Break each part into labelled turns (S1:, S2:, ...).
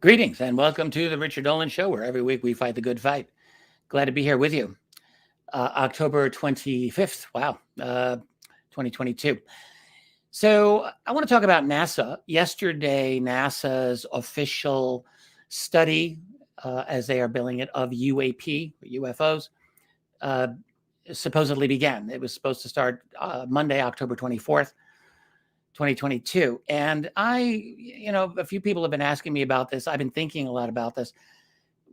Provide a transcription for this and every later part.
S1: Greetings and welcome to the Richard Dolan Show, where every week we fight the good fight. Glad to be here with you. October 25th, wow, 2022. So I want to talk about NASA. Yesterday, NASA's official study, as they are billing it, of UAP, UFOs, supposedly began. It was supposed to start Monday, October 24th. 2022. And a few people have been asking me about this. I've been thinking a lot about this.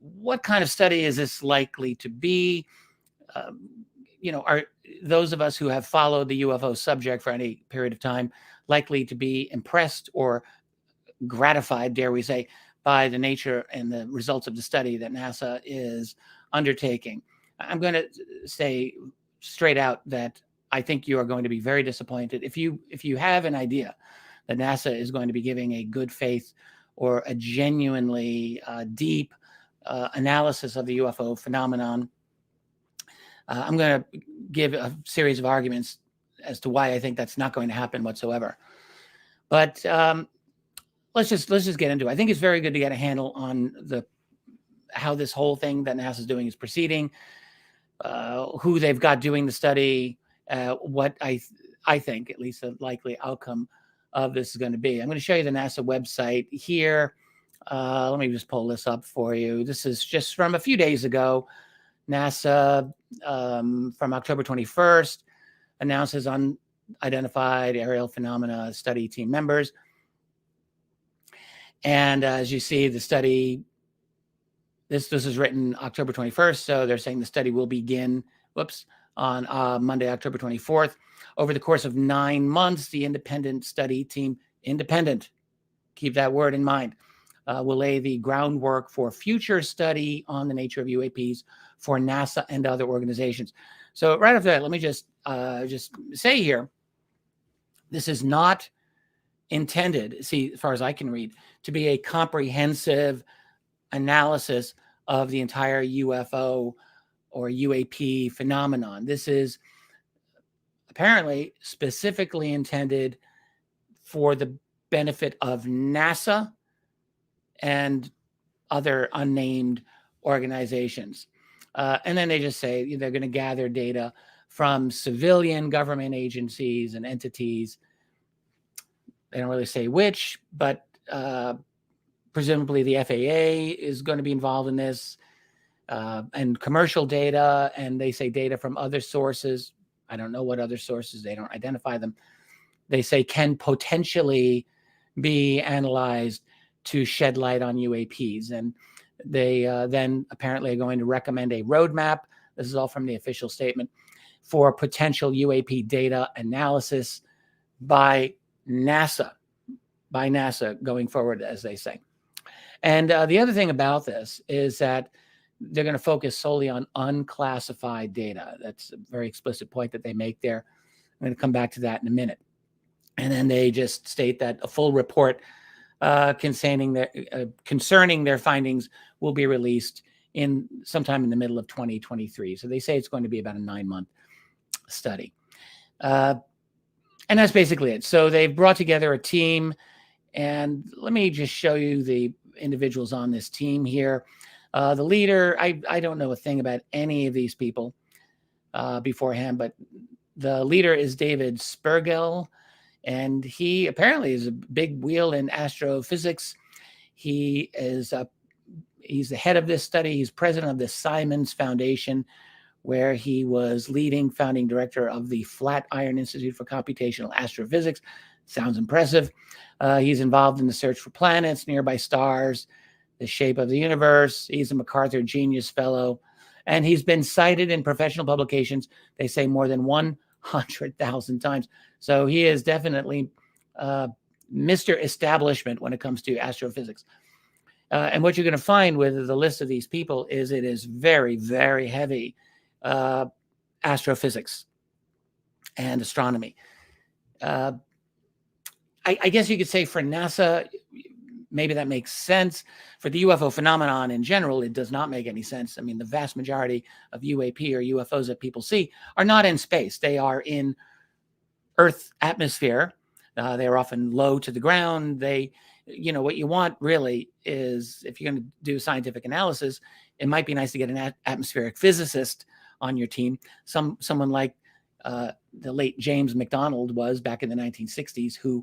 S1: What kind of study is this likely to be? Are those of us who have followed the UFO subject for any period of time likely to be impressed or gratified, dare we say, by the nature and the results of the study that NASA is undertaking? I'm going to say straight out that I think you are going to be very disappointed if you have an idea that NASA is going to be giving a good faith or a genuinely deep analysis of the UFO phenomenon. I'm going to give a series of arguments as to why I think that's not going to happen whatsoever. But let's just get into it. I think it's very good to get a handle on how this whole thing that NASA is doing is proceeding, who they've got doing the study. What I think, at least the likely outcome of this is going to be. I'm going to show you the NASA website here. Let me just pull this up for you. This is just from a few days ago. NASA, from October 21st, announces unidentified aerial phenomena study team members. And as you see, the study, this is written October 21st, so they're saying the study will begin, on Monday, October 24th. Over the course of 9 months, the independent study team, keep that word in mind, will lay the groundwork for future study on the nature of UAPs for NASA and other organizations. So right after that, let me just say here, this is not intended, as far as I can read, to be a comprehensive analysis of the entire UFO or UAP phenomenon. This is apparently specifically intended for the benefit of NASA and other unnamed organizations. And then they just say they're going to gather data from civilian government agencies and entities. They don't really say which, but presumably the FAA is going to be involved in this. And commercial data, and they say data from other sources. I don't know what other sources, they don't identify them. They say can potentially be analyzed to shed light on UAPs. And they then apparently are going to recommend a roadmap. This is all from the official statement for potential UAP data analysis by NASA going forward, as they say. And the other thing about this is that they're going to focus solely on unclassified data. That's a very explicit point that they make there. I'm going to come back to that in a minute. And then they just state that a full report concerning their findings will be released in sometime in the middle of 2023. So they say it's going to be about a 9-month study. And that's basically it. So they've brought together a team, and let me just show you the individuals on this team here. The leader, I don't know a thing about any of these people beforehand, but the leader is David Spergel, and he apparently is a big wheel in astrophysics. He's the head of this study. He's president of the Simons Foundation, where he was founding director of the Flatiron Institute for Computational Astrophysics. Sounds impressive. He's involved in the search for planets, nearby stars, the shape of the universe. He's a MacArthur Genius Fellow, and he's been cited in professional publications, they say, more than 100,000 times. So he is definitely Mr. Establishment when it comes to astrophysics. And what you're going to find with the list of these people is it is very, very heavy astrophysics and astronomy. I guess you could say for NASA, maybe that makes sense. For the UFO phenomenon in general, it does not make any sense. I mean, the vast majority of UAP or UFOs that people see are not in space. They are in Earth atmosphere. They are often low to the ground. They what you want really is, if you're going to do scientific analysis, it might be nice to get an atmospheric physicist on your team, someone like the late James McDonald was back in the 1960s, who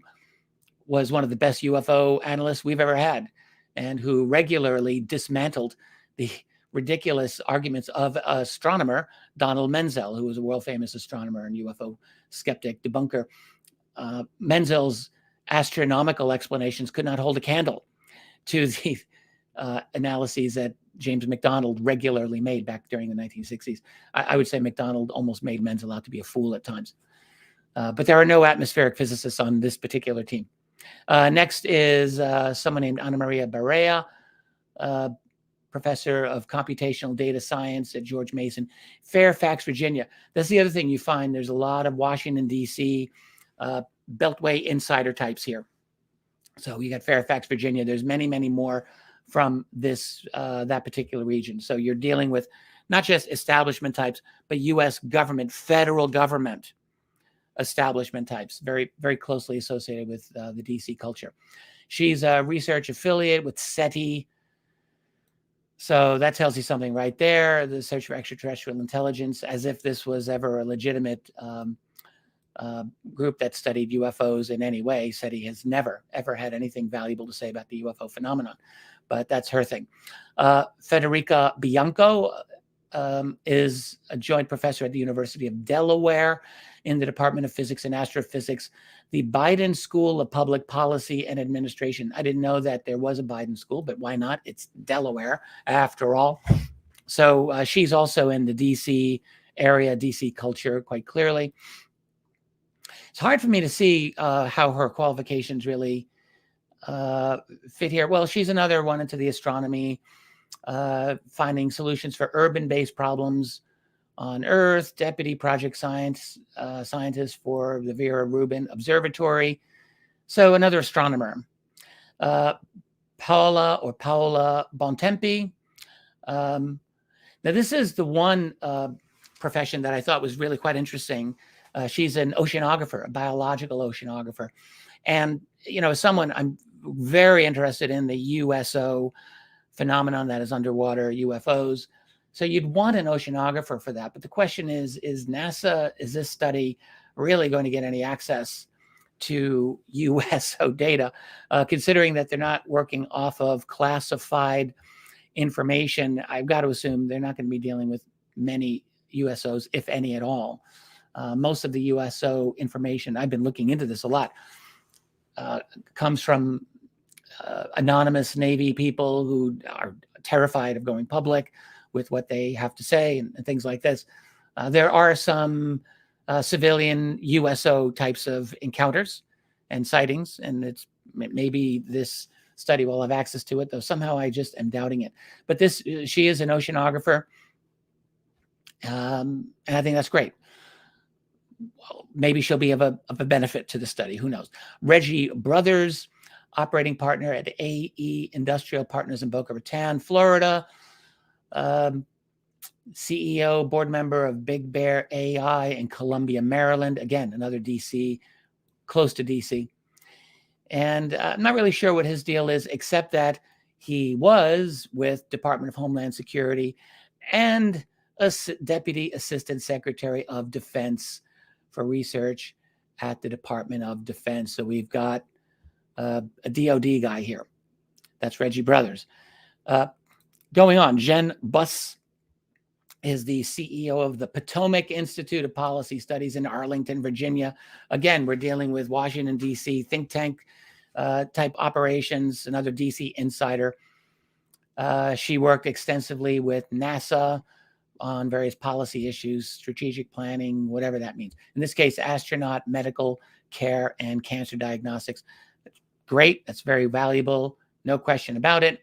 S1: was one of the best UFO analysts we've ever had, and who regularly dismantled the ridiculous arguments of astronomer Donald Menzel, who was a world-famous astronomer and UFO skeptic debunker. Menzel's astronomical explanations could not hold a candle to the analyses that James McDonald regularly made back during the 1960s. I would say McDonald almost made Menzel out to be a fool at times. But there are no atmospheric physicists on this particular team. Next is someone named Ana Maria Barea, professor of computational data science at George Mason, Fairfax, Virginia. That's the other thing you find. There's a lot of Washington, D.C., Beltway insider types here. So you got Fairfax, Virginia. There's many, many more from that particular region. So you're dealing with not just establishment types, but U.S. government, federal government establishment types, very, very closely associated with the DC culture. She's a research affiliate with SETI. So that tells you something right there. The search for extraterrestrial intelligence, as if this was ever a legitimate group that studied UFOs in any way. SETI has never, ever had anything valuable to say about the UFO phenomenon, but that's her thing. Federica Bianco is a joint professor at the University of Delaware in the Department of Physics and Astrophysics, the Biden School of Public Policy and Administration. I didn't know that there was a Biden school, but why not? It's Delaware, after all. So she's also in the DC area, DC culture, quite clearly. It's hard for me to see how her qualifications really fit here. Well, she's another one into the astronomy, finding solutions for urban-based problems on Earth, deputy project scientist for the Vera Rubin Observatory. So another astronomer. Paola Bontempi. Now, this is the one profession that I thought was really quite interesting. She's an oceanographer, a biological oceanographer. And, as someone, I'm very interested in the USO phenomenon, that is underwater UFOs. So you'd want an oceanographer for that. But the question is NASA, is this study really going to get any access to USO data, considering that they're not working off of classified information? I've got to assume they're not going to be dealing with many USOs, if any at all. Most of the USO information, I've been looking into this a lot, comes from anonymous Navy people who are terrified of going public with what they have to say and things like this. There are some civilian USO types of encounters and sightings, and it's maybe this study will have access to it, though somehow I just am doubting it. But she is an oceanographer, and I think that's great. Well, maybe she'll be of a benefit to the study. Who knows? Reggie Brothers, operating partner at AE Industrial Partners in Boca Raton, Florida. CEO, board member of Big Bear AI in Columbia, Maryland. Again, another DC, close to DC. And I'm not really sure what his deal is, except that he was with Department of Homeland Security and a Deputy Assistant Secretary of Defense for research at the Department of Defense. So we've got a DOD guy here. That's Reggie Brothers. Going on, Jen Buss is the CEO of the Potomac Institute of Policy Studies in Arlington, Virginia. Again, we're dealing with Washington, D.C. think tank type operations, another D.C. insider. She worked extensively with NASA on various policy issues, strategic planning, whatever that means. In this case, astronaut, medical care, and cancer diagnostics. Great. That's very valuable. No question about it.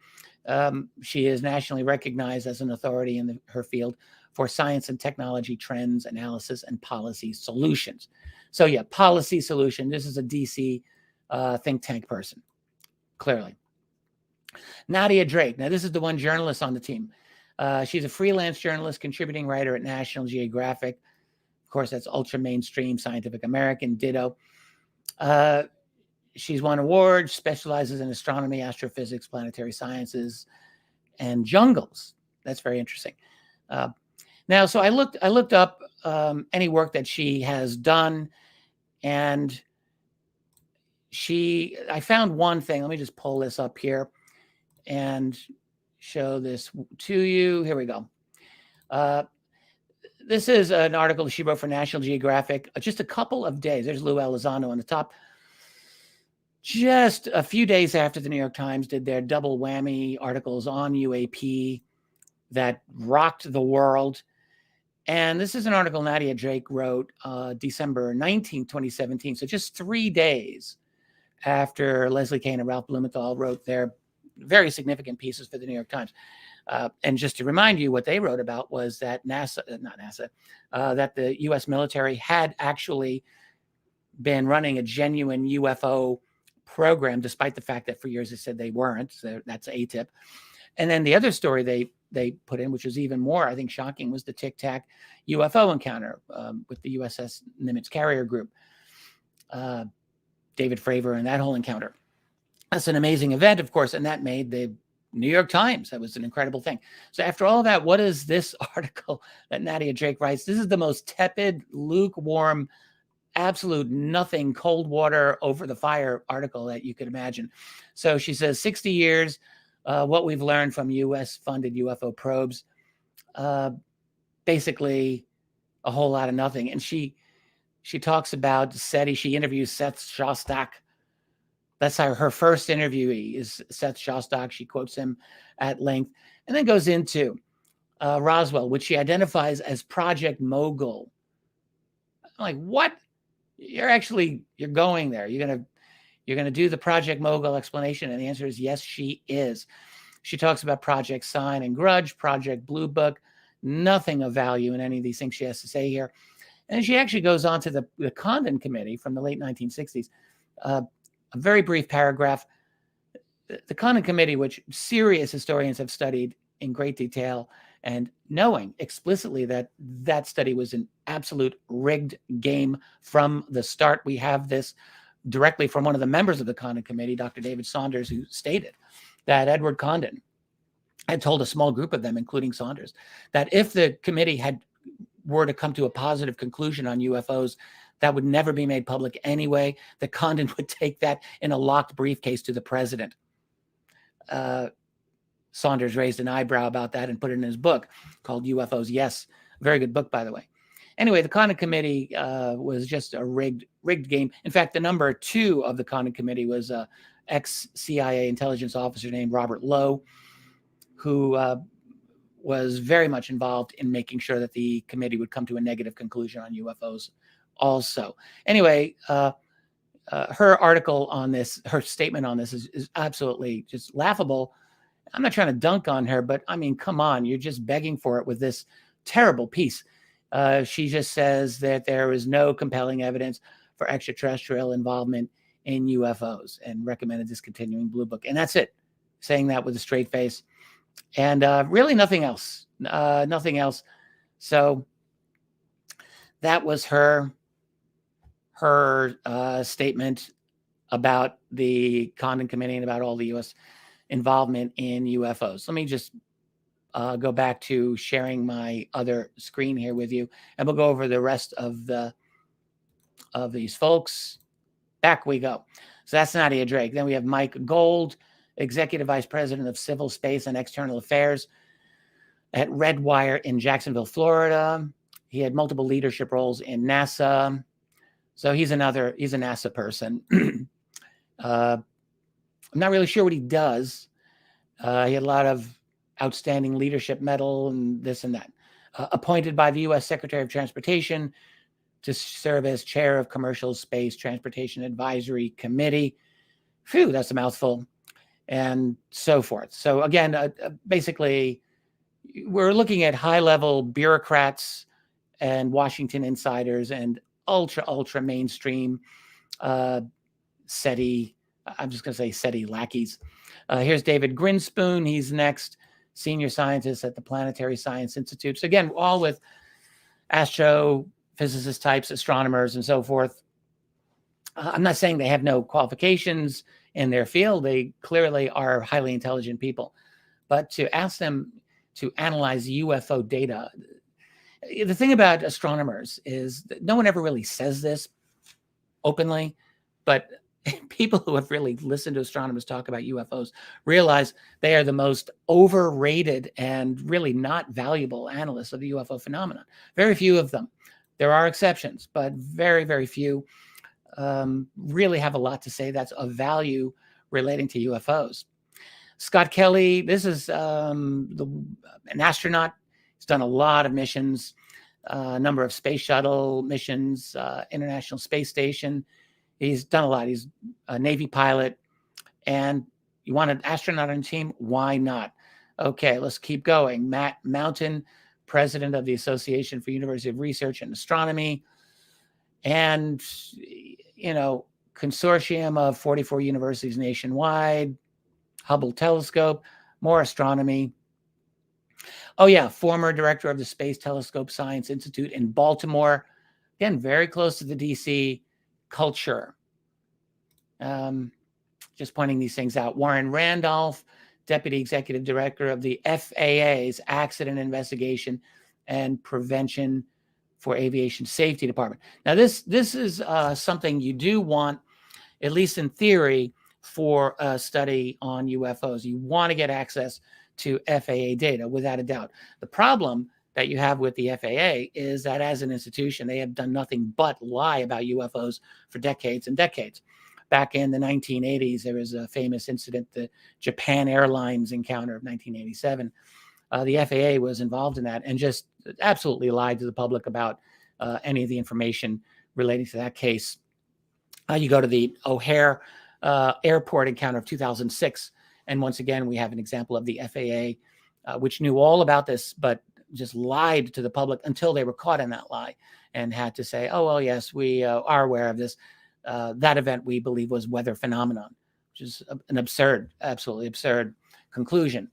S1: She is nationally recognized as an authority in her field for science and technology trends, analysis, and policy solutions. So yeah, policy solution. This is a DC think tank person, clearly. Nadia Drake. Now, this is the one journalist on the team. She's a freelance journalist, contributing writer at National Geographic. Of course, that's ultra mainstream Scientific American, ditto. she's won awards, specializes in astronomy, astrophysics, planetary sciences, and jungles. That's very interesting. Now, so I looked up any work that she has done, and I found one thing. Let me just pull this up here and show this to you. Here we go. This is an article she wrote for National Geographic just a couple of days. There's Lou Elizondo on the top. Just a few days after the New York Times did their double whammy articles on UAP that rocked the world. And this is an article Nadia Drake wrote December 19, 2017. So just 3 days after Leslie Kean and Ralph Blumenthal wrote their very significant pieces for the New York Times. And just to remind you, what they wrote about was that that the U.S. military had actually been running a genuine UFO program, despite the fact that for years they said they weren't. So that's a tip. And then the other story they put in, which was even more, I think, shocking, was the Tic Tac UFO encounter with the USS Nimitz Carrier Group. David Fravor and that whole encounter. That's an amazing event, of course, and that made the New York Times. That was an incredible thing. So after all that, what is this article that Nadia Drake writes? This is the most tepid, lukewarm, absolute nothing, cold water over the fire article that you could imagine. So she says 60 years, what we've learned from U.S.-funded UFO probes, basically a whole lot of nothing. And she talks about SETI. She interviews Seth Shostak. That's her first interviewee is Seth Shostak. She quotes him at length and then goes into Roswell, which she identifies as Project Mogul. I'm like, what? You're going there. You're gonna do the Project Mogul explanation, and the answer is yes, she is. She talks about Project Sign and Grudge, Project Blue Book, nothing of value in any of these things she has to say here. And she actually goes on to the Condon Committee from the late 1960s. A very brief paragraph. The Condon Committee, which serious historians have studied in great detail, and knowing explicitly that that study was an absolute rigged game from the start. We have this directly from one of the members of the Condon Committee, Dr. David Saunders, who stated that Edward Condon had told a small group of them, including Saunders, that if the committee were to come to a positive conclusion on UFOs, that would never be made public anyway. That Condon would take that in a locked briefcase to the president. Saunders raised an eyebrow about that and put it in his book called UFOs. Yes, very good book, by the way. Anyway, the Condon Committee was just a rigged game. In fact, the number 2 of the Condon Committee was an ex-CIA intelligence officer named Robert Lowe, who was very much involved in making sure that the committee would come to a negative conclusion on UFOs also. Anyway, her article on this, her statement on this is absolutely just laughable. I'm not trying to dunk on her, but I mean, come on, you're just begging for it with this terrible piece. She just says that there is no compelling evidence for extraterrestrial involvement in UFOs and recommended discontinuing Blue Book. And that's it, saying that with a straight face. And really nothing else, nothing else. So that was her statement about the Condon Committee and about all the U.S. involvement in UFOs. Let me just go back to sharing my other screen here with you, and we'll go over the rest of these folks. Back we go. So that's Nadia Drake. Then we have Mike Gold, Executive Vice President of Civil Space and External Affairs at Redwire in Jacksonville, Florida. He had multiple leadership roles in NASA. So he's a NASA person. I'm not really sure what he does. He had a lot of outstanding leadership medal and this and that. Appointed by the U.S. Secretary of Transportation to serve as chair of Commercial Space Transportation Advisory Committee. Phew, that's a mouthful. And so forth. So again, basically, we're looking at high-level bureaucrats and Washington insiders and ultra mainstream SETI, I'm just going to say SETI lackeys. Here's David Grinspoon. He's next, senior scientist at the Planetary Science Institute. So again, all with astrophysicist types, astronomers, and so forth. I'm not saying they have no qualifications in their field. They clearly are highly intelligent people. But to ask them to analyze UFO data, the thing about astronomers is that no one ever really says this openly, but people who have really listened to astronomers talk about UFOs realize they are the most overrated and really not valuable analysts of the UFO phenomenon. Very few of them. There are exceptions, but very, very few really have a lot to say that's of value relating to UFOs. Scott Kelly, this is an astronaut. He's done a lot of missions, a number of space shuttle missions, International Space Station. He's done a lot. He's a Navy pilot. And you want an astronaut on your team? Why not? Okay, let's keep going. Matt Mountain, president of the Association for University of Research and Astronomy. And, you know, consortium of 44 universities nationwide, Hubble telescope, more astronomy. Oh, yeah, former director of the Space Telescope Science Institute in Baltimore. Again, very close to the DC culture. Just pointing these things out. Warren Randolph, deputy executive director of the FAA's Accident Investigation and Prevention for Aviation Safety Department. Now, this is something you do want, at least in theory, for a study on UFOs. You want to get access to FAA data, without a doubt. The problem that you have with the FAA is that as an institution, they have done nothing but lie about UFOs for decades and decades. Back in the 1980s, there was a famous incident, the Japan Airlines encounter of 1987. The FAA was involved in that and just absolutely lied to the public about any of the information relating to that case. You go to the O'Hare airport encounter of 2006, and once again, we have an example of the FAA, which knew all about this, but just lied to the public until they were caught in that lie and had to say, oh, well, yes, we are aware of this. That event, we believe, was weather phenomenon, which is an absurd, absolutely absurd conclusion.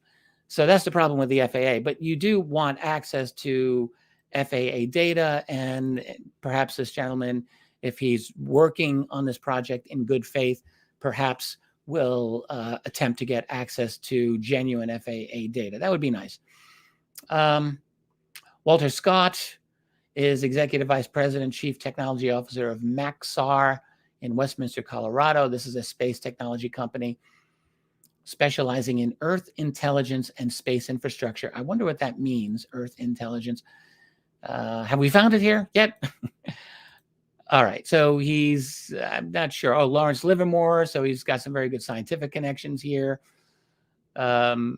S1: So that's the problem with the FAA. But you do want access to FAA data, and perhaps this gentleman, if he's working on this project in good faith, perhaps will attempt to get access to genuine FAA data. That would be nice. Walter Scott is Executive Vice President, Chief Technology Officer of Maxar in Westminster, Colorado. This is a space technology company specializing in Earth intelligence and space infrastructure. I wonder what that means, Earth intelligence. Have we found it here yet? All right, so he's, I'm not sure. Oh, Lawrence Livermore, so he's got some very good scientific connections here. And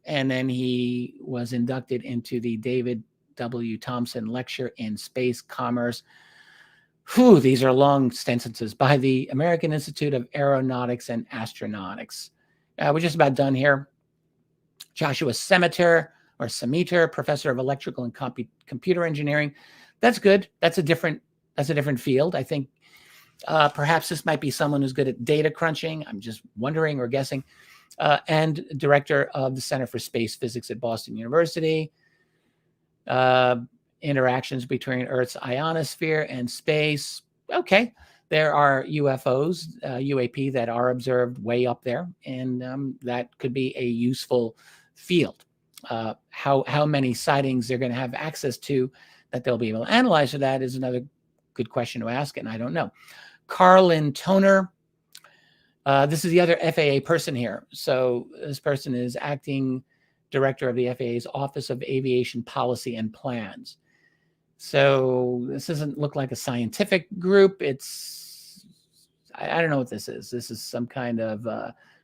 S1: then he was inducted into the David W. Thompson Lecture in Space Commerce. Whew, these are long sentences, by the American Institute of Aeronautics and Astronautics. We're just about done here. Joshua Semeter, professor of electrical and computer engineering. That's good. That's a different field. I think perhaps this might be someone who's good at data crunching. I'm just wondering or guessing. And director of the Center for Space Physics at Boston University. Interactions between Earth's ionosphere and space. Okay, there are UFOs, UAP, that are observed way up there, and that could be a useful field. How many sightings they're going to have access to that they'll be able to analyze for that is another good question to ask, and I don't know. Carlin Toner. This is the other FAA person here. So this person is acting director of the FAA's Office of Aviation Policy and Plans. So this doesn't look like a scientific group. It's, I don't know what this is. This is some kind of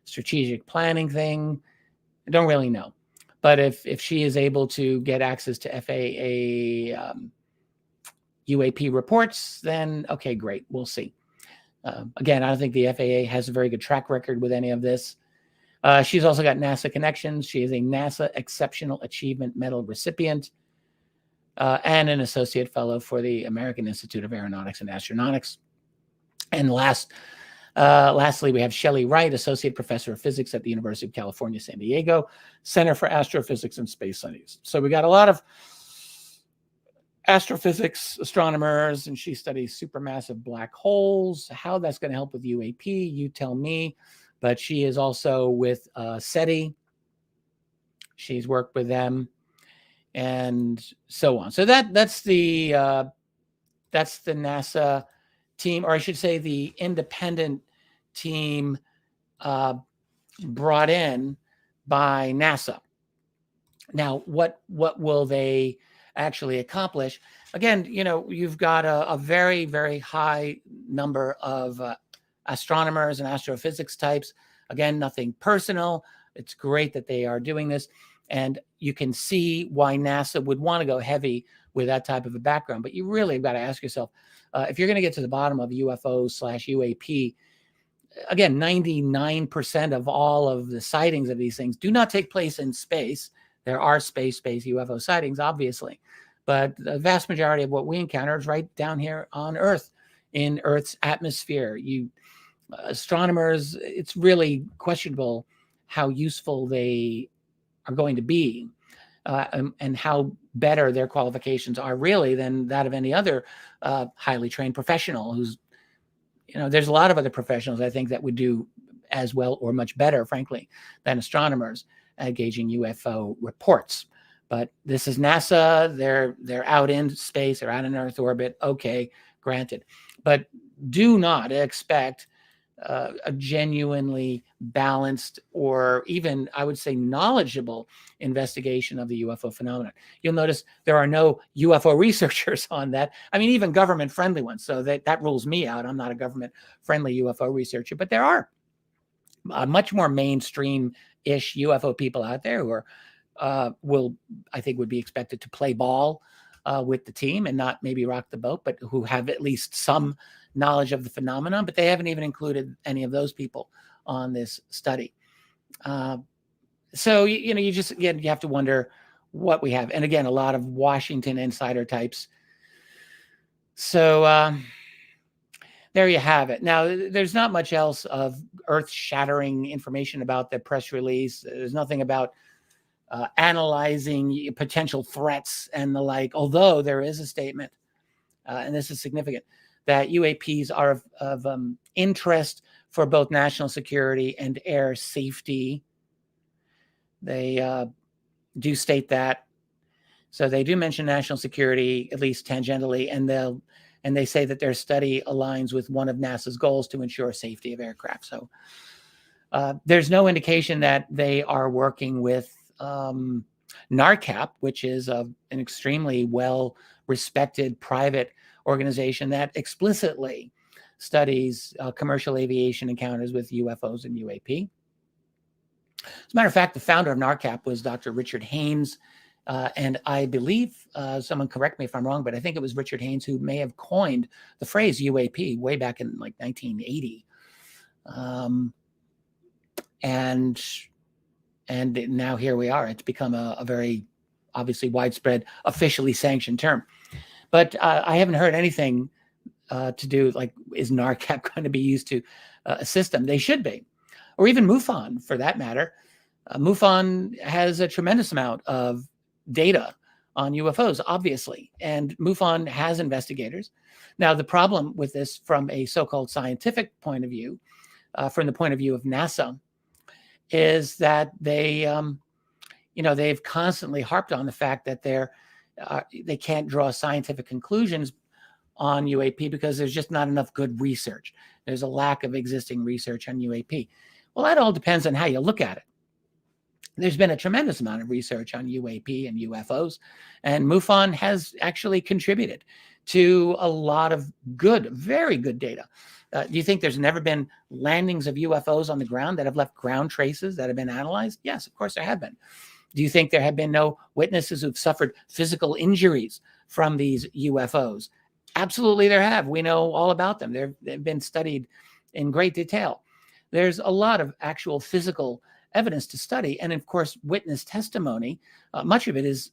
S1: strategic planning thing. I don't really know. But if she is able to get access to FAA UAP reports, then okay, great. We'll see. Again, I don't think the FAA has a very good track record with any of this. She's also got NASA connections. She is a NASA Exceptional Achievement Medal recipient and an associate fellow for the American Institute of Aeronautics and Astronautics. And lastly, we have Shelley Wright, associate professor of physics at the University of California, San Diego, Center for Astrophysics and Space Studies. So we got a lot of astrophysics astronomers, and she studies supermassive black holes. How that's going to help with UAP, you tell me. But she is also with SETI. She's worked with them, and so on. So that's the NASA team, or I should say, the independent team brought in by NASA. Now, what will they actually accomplish? Again, you've got a very, very high number of astronomers and astrophysics types. Again, nothing personal. It's great that they are doing this. And you can see why NASA would want to go heavy with that type of a background. But you really have got to ask yourself, if you're going to get to the bottom of UFO/UAP, again, 99% of all of the sightings of these things do not take place in space. There are space-based UFO sightings, obviously. But the vast majority of what we encounter is right down here on Earth, in Earth's atmosphere. Astronomers, it's really questionable how useful they are going to be, and how better their qualifications are really than that of any other highly trained professional who's, there's a lot of other professionals, I think, that would do as well or much better, frankly, than astronomers at gauging UFO reports. But this is NASA. They're out in space. They're out in Earth orbit. Okay, granted. But do not expect a genuinely balanced, or even, I would say, knowledgeable investigation of the UFO phenomenon. You'll notice there are no UFO researchers on that. I mean, even government-friendly ones. So that rules me out. I'm not a government-friendly UFO researcher. But there are much more mainstream-ish UFO people out there who are I think would be expected to play ball with the team and not maybe rock the boat, but who have at least some knowledge of the phenomenon. But they haven't even included any of those people on this study. So you just, again, you have to wonder what we have. And again, a lot of Washington insider types. So there you have it. Now, there's not much else of earth-shattering information about the press release. There's nothing about analyzing potential threats and the like, although there is a statement, and this is significant, that UAPs are of interest for both national security and air safety. They do state that. So they do mention national security, at least tangentially, and they say that their study aligns with one of NASA's goals to ensure safety of aircraft. So there's no indication that they are working with NARCAP, which is an extremely well-respected private organization that explicitly studies commercial aviation encounters with UFOs and UAP. As a matter of fact, the founder of NARCAP was Dr. Richard Haynes, and I believe, someone correct me if I'm wrong, but I think it was Richard Haynes who may have coined the phrase UAP way back in like 1980. And now here we are. It's become a very obviously widespread, officially sanctioned term. But I haven't heard anything to do, like, is NARCAP going to be used to assist them? They should be. Or even MUFON, for that matter. MUFON has a tremendous amount of data on UFOs, obviously. And MUFON has investigators. Now, the problem with this from a so-called scientific point of view, from the point of view of NASA, is that they've constantly harped on the fact that they can't draw scientific conclusions on UAP because there's just not enough good research. There's a lack of existing research on UAP. Well, that all depends on how you look at it. There's been a tremendous amount of research on UAP and UFOs, and MUFON has actually contributed to a lot of good, very good data. Do you think there's never been landings of UFOs on the ground that have left ground traces that have been analyzed? Yes, of course there have been. Do you think there have been no witnesses who've suffered physical injuries from these UFOs? Absolutely there have. We know all about them. They've been studied in great detail. There's a lot of actual physical evidence to study. And of course, witness testimony, much of it is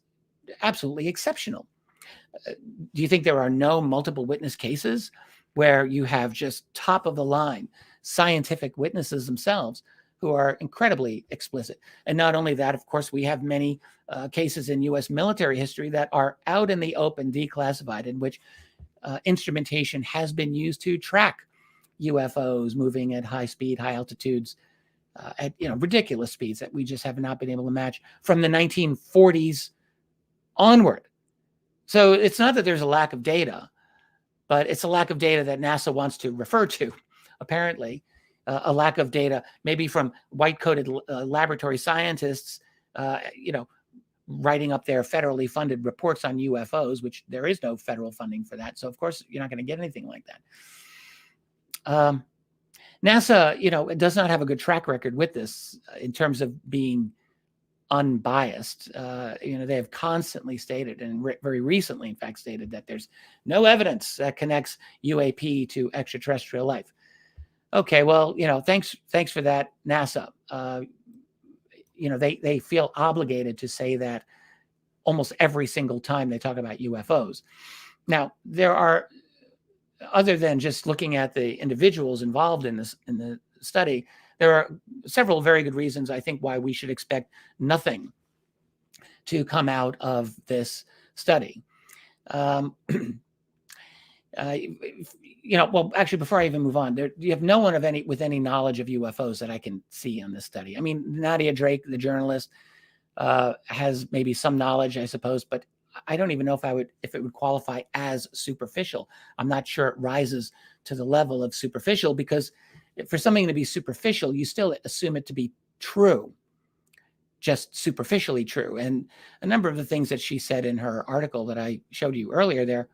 S1: absolutely exceptional. Do you think there are no multiple witness cases where you have just top of the line scientific witnesses themselves who are incredibly explicit. And not only that, of course, we have many cases in U.S. military history that are out in the open, declassified, in which instrumentation has been used to track UFOs moving at high speed, high altitudes, at ridiculous speeds that we just have not been able to match from the 1940s onward. So it's not that there's a lack of data, but it's a lack of data that NASA wants to refer to, apparently. A lack of data, maybe from white-coated laboratory scientists, writing up their federally funded reports on UFOs, which there is no federal funding for that. So, of course, you're not going to get anything like that. NASA, it does not have a good track record with this in terms of being unbiased. They have constantly stated, and very recently, in fact, stated that there's no evidence that connects UAP to extraterrestrial life. Okay, well, thanks for that, NASA. They feel obligated to say that almost every single time they talk about UFOs. Now, there are, other than just looking at the individuals involved in the study, there are several very good reasons, I think, why we should expect nothing to come out of this study. Well, actually, before I even move on, you have no one with any knowledge of UFOs that I can see on this study. I mean, Nadia Drake, the journalist, has maybe some knowledge, I suppose, but I don't even know if it would qualify as superficial. I'm not sure it rises to the level of superficial, because for something to be superficial, you still assume it to be true, just superficially true. And a number of the things that she said in her article that I showed you earlier there,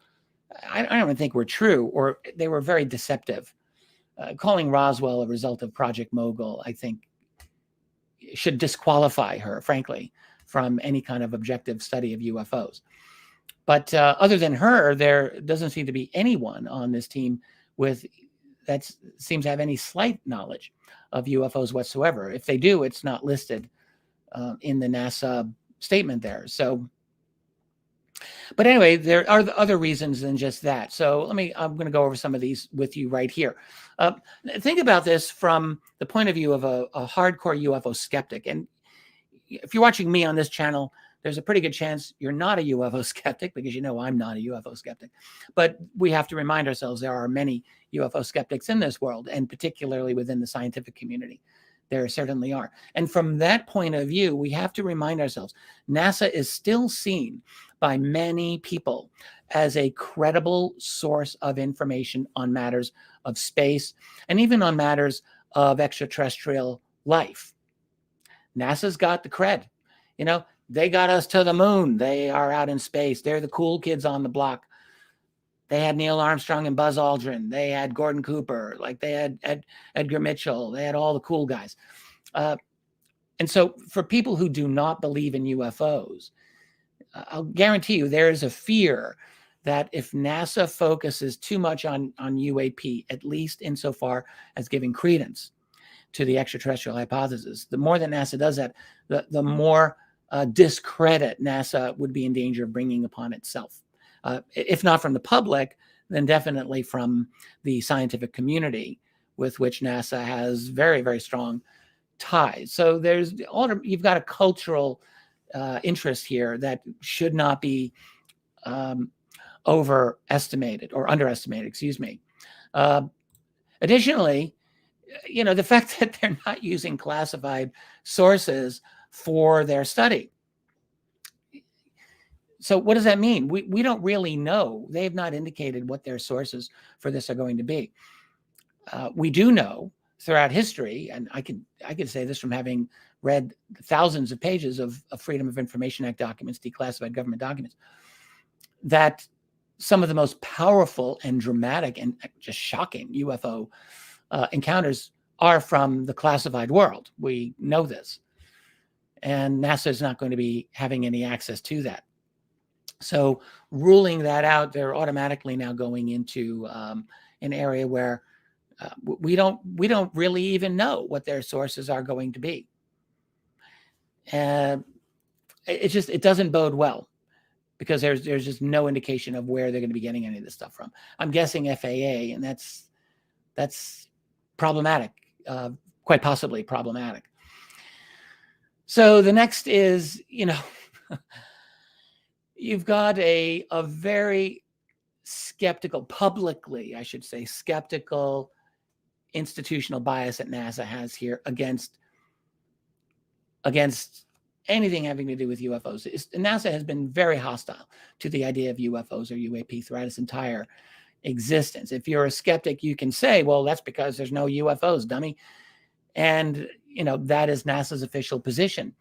S1: I don't even think were true, or they were very deceptive. Calling Roswell a result of Project Mogul, I think, should disqualify her, frankly, from any kind of objective study of UFOs. But other than her, there doesn't seem to be anyone on this team that seems to have any slight knowledge of UFOs whatsoever. If they do, it's not listed in the NASA statement there. So, but anyway, there are other reasons than just that. So I'm going to go over some of these with you right here. Think about this from the point of view of a hardcore UFO skeptic. And if you're watching me on this channel, there's a pretty good chance you're not a UFO skeptic, because I'm not a UFO skeptic. But we have to remind ourselves there are many UFO skeptics in this world, and particularly within the scientific community. There certainly are. And from that point of view, we have to remind ourselves, NASA is still seen by many people as a credible source of information on matters of space and even on matters of extraterrestrial life. NASA's got the cred. They got us to the moon. They are out in space. They're the cool kids on the block. They had Neil Armstrong and Buzz Aldrin. They had Gordon Cooper. Like, they had Edgar Mitchell. They had all the cool guys. And so for people who do not believe in UFOs, I'll guarantee you there is a fear that if NASA focuses too much on UAP, at least insofar as giving credence to the extraterrestrial hypothesis, the more that NASA does that, the more discredit NASA would be in danger of bringing upon itself. If not from the public, then definitely from the scientific community, with which NASA has very, very strong ties. So you've got a cultural interest here that should not be overestimated or underestimated, excuse me. Additionally, the fact that they're not using classified sources for their study. So what does that mean? We don't really know. They have not indicated what their sources for this are going to be. We do know throughout history, and I could say this from having read thousands of pages of Freedom of Information Act documents, declassified government documents, that some of the most powerful and dramatic and just shocking UFO encounters are from the classified world. We know this. And NASA is not going to be having any access to that. So ruling that out, they're automatically now going into an area where we don't really even know what their sources are going to be. It doesn't bode well, because there's just no indication of where they're going to be getting any of this stuff from. I'm guessing FAA, and that's problematic quite possibly problematic. So the next is, you've got a very skeptical, publicly, I should say, skeptical institutional bias that NASA has here against anything having to do with UFOs. NASA has been very hostile to the idea of UFOs or UAP throughout its entire existence. If you're a skeptic, you can say, well, that's because there's no UFOs, dummy. And, that is NASA's official position.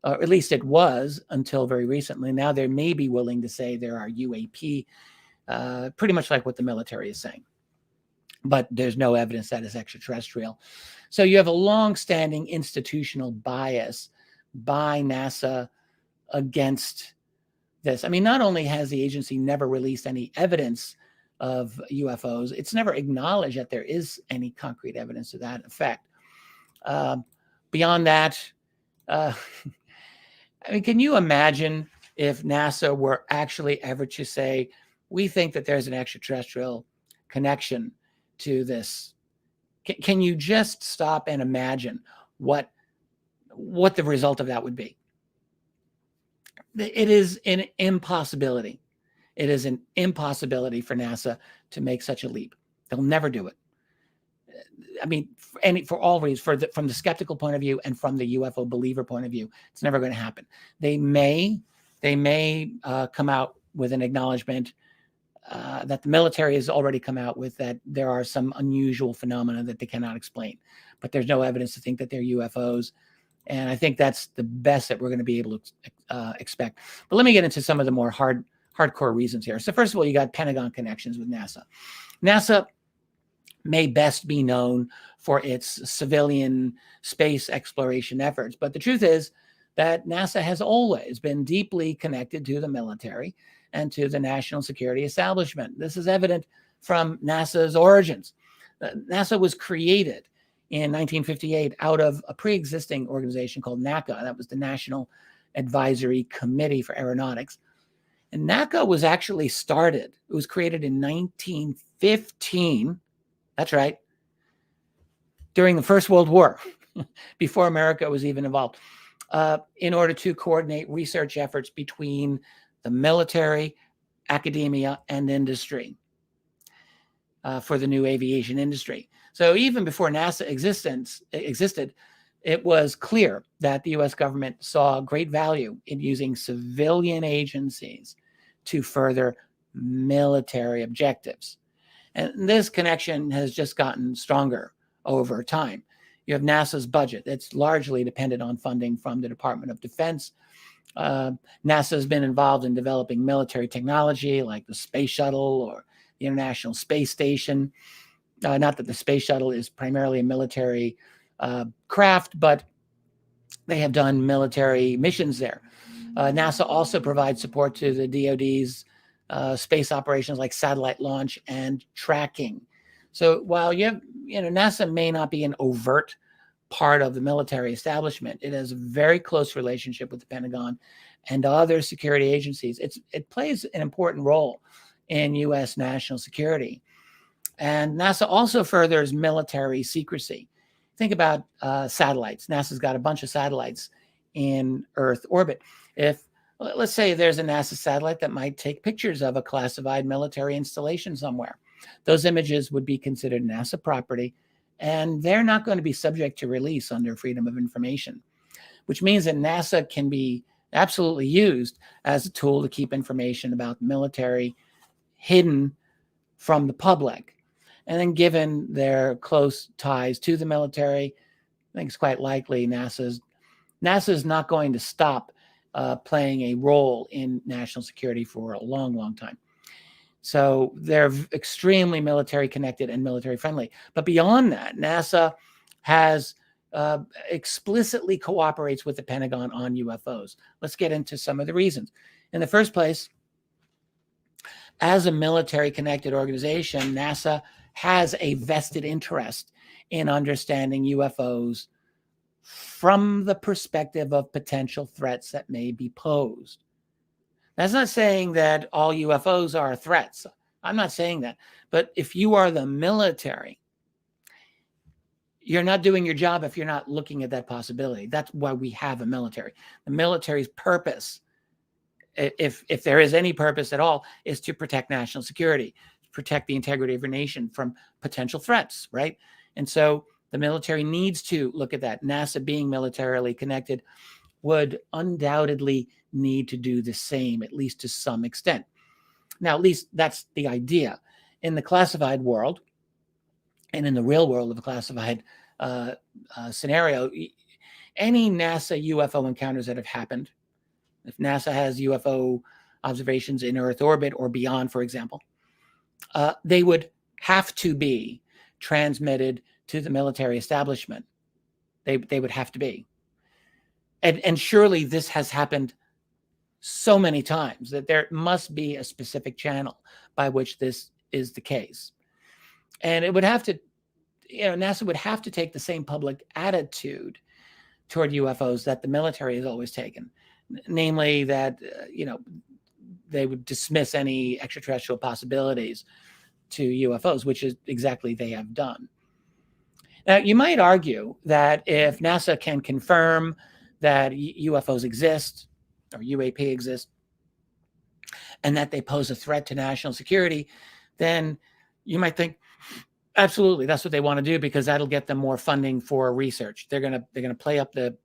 S1: At least it was until very recently. Now they may be willing to say there are UAP, pretty much like what the military is saying. But there's no evidence that is extraterrestrial. So you have a long-standing institutional bias by NASA against this. I mean, not only has the agency never released any evidence of UFOs, it's never acknowledged that there is any concrete evidence to that effect. Beyond that, I mean, can you imagine if NASA were actually ever to say, we think that there's an extraterrestrial connection to this? Can you just stop and imagine what the result of that would be? It is an impossibility. It is an impossibility for NASA to make such a leap. They'll never do it. I mean, for all reasons, from the skeptical point of view and from the UFO believer point of view, it's never going to happen. They may come out with an acknowledgement that the military has already come out with, that there are some unusual phenomena that they cannot explain, but there's no evidence to think that they're UFOs. And I think that's the best that we're going to be able to expect. But let me get into some of the more hardcore reasons here. So first of all, you got Pentagon Connections with NASA. NASA may best be known for its civilian space exploration efforts, but the truth is that NASA has always been deeply connected to the military and to the national security establishment. This is evident from NASA's origins. NASA was created in 1958 out of a pre-existing organization called NACA. That was the National Advisory Committee for Aeronautics. And NACA was actually started, it was created in 1915. That's right, during the First World War, before America was even involved, in order to coordinate research efforts between the military, academia, and industry for the new aviation industry. So even before NASA existed, it was clear that the U.S. government saw great value in using civilian agencies to further military objectives. And this connection has just gotten stronger over time. You have NASA's budget that's largely dependent on funding from the Department of Defense. NASA has been involved in developing military technology like the space shuttle or the International Space Station. Not that the space shuttle is primarily a military craft, but they have done military missions there. NASA also provides support to the DoD's space operations like satellite launch and tracking. So while NASA may not be an overt part of the military establishment, it has a very close relationship with the Pentagon and other security agencies. It plays an important role in U.S. national security. And NASA also furthers military secrecy. Think about satellites. NASA's got a bunch of satellites in Earth orbit. If, let's say, there's a NASA satellite that might take pictures of a classified military installation somewhere, those images would be considered NASA property, and they're not going to be subject to release under Freedom of Information, which means that NASA can be absolutely used as a tool to keep information about the military hidden from the public. And then given their close ties to the military, I think it's quite likely NASA's not going to stop playing a role in national security for a long, long time. So they're extremely military connected and military friendly. But beyond that, NASA has explicitly cooperates with the Pentagon on UFOs. Let's get into some of the reasons. In the first place, as a military connected organization, NASA has a vested interest in understanding UFOs from the perspective of potential threats that may be posed. That's not saying that all UFOs are threats. I'm not saying that. But if you are the military, you're not doing your job if you're not looking at that possibility. That's why we have a military. The military's purpose, if there is any purpose at all, is to protect national security, protect the integrity of your nation from potential threats, right? And so the military needs to look at that. NASA, being militarily connected, would undoubtedly need to do the same, at least to some extent. Now, at least that's the idea. In the classified world, and in the real world of a classified scenario, any NASA UFO encounters that have happened, if NASA has UFO observations in Earth orbit or beyond, for example, they would have to be transmitted to the military establishment. They would have to be. And surely this has happened so many times that there must be a specific channel by which this is the case. And it would have to, NASA would have to take the same public attitude toward UFOs that the military has always taken, namely that, they would dismiss any extraterrestrial possibilities to UFOs, which is exactly they have done. Now, you might argue that if NASA can confirm that UFOs exist or UAP exist and that they pose a threat to national security, then you might think, absolutely, that's what they want to do because that'll get them more funding for research. They're gonna play up the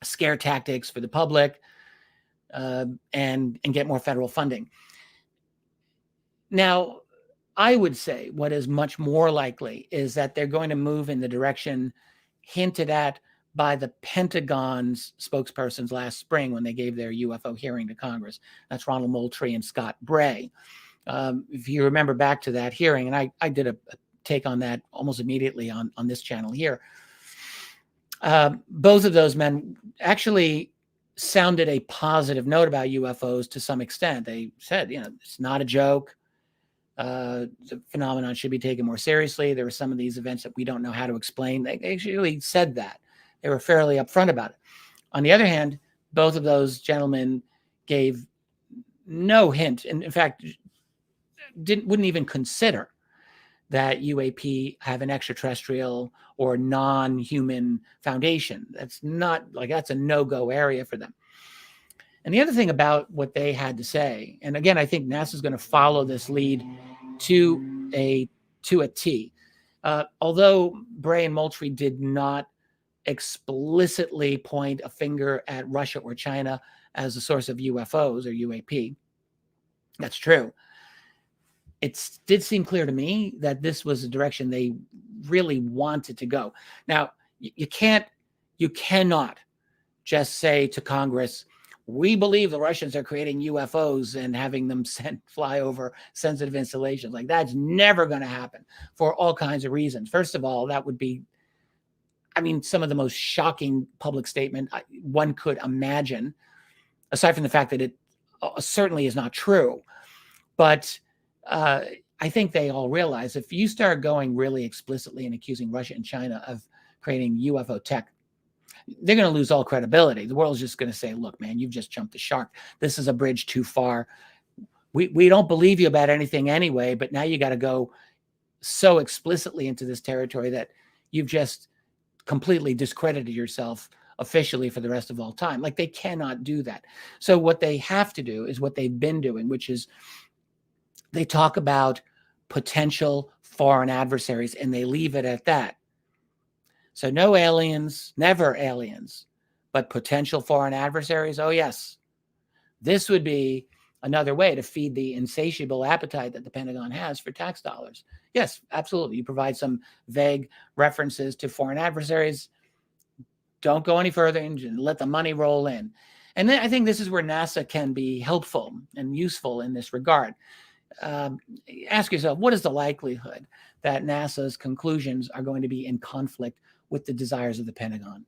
S1: scare tactics for the public and get more federal funding. Now, I would say what is much more likely is that they're going to move in the direction hinted at by the Pentagon's spokespersons last spring when they gave their UFO hearing to Congress. That's Ronald Moultrie and Scott Bray. If you remember back to that hearing, and I did a take on that almost immediately on this channel here, both of those men actually sounded a positive note about UFOs to some extent. They said, it's not a joke. The phenomenon should be taken more seriously. There were some of these events that we don't know how to explain. They actually said that. They were fairly upfront about it. On the other hand, both of those gentlemen gave no hint, and in fact, wouldn't even consider that UAP have an extraterrestrial or non-human foundation. That's a no-go area for them. And the other thing about what they had to say, and again, I think NASA is going to follow this lead to a T. Although Bray and Moultrie did not explicitly point a finger at Russia or China as a source of UFOs or UAP, that's true. It did seem clear to me that this was the direction they really wanted to go. Now, you cannot just say to Congress, we believe the Russians are creating UFOs and having them fly over sensitive installations. Like, that's never going to happen for all kinds of reasons. First of all, that would be, some of the most shocking public statement one could imagine, aside from the fact that it certainly is not true. But I think they all realize if you start going really explicitly and accusing Russia and China of creating UFO tech, they're going to lose all credibility. The world's just going to say, look, man, you've just jumped the shark. This is a bridge too far. We don't believe you about anything anyway, but now you got to go so explicitly into this territory that you've just completely discredited yourself officially for the rest of all time. Like, they cannot do that. So what they have to do is what they've been doing, which is they talk about potential foreign adversaries and they leave it at that. So no aliens, never aliens, but potential foreign adversaries. Oh, yes. This would be another way to feed the insatiable appetite that the Pentagon has for tax dollars. Yes, absolutely. You provide some vague references to foreign adversaries. Don't go any further and let the money roll in. And then I think this is where NASA can be helpful and useful in this regard. Ask yourself, what is the likelihood that NASA's conclusions are going to be in conflict with the desires of the Pentagon?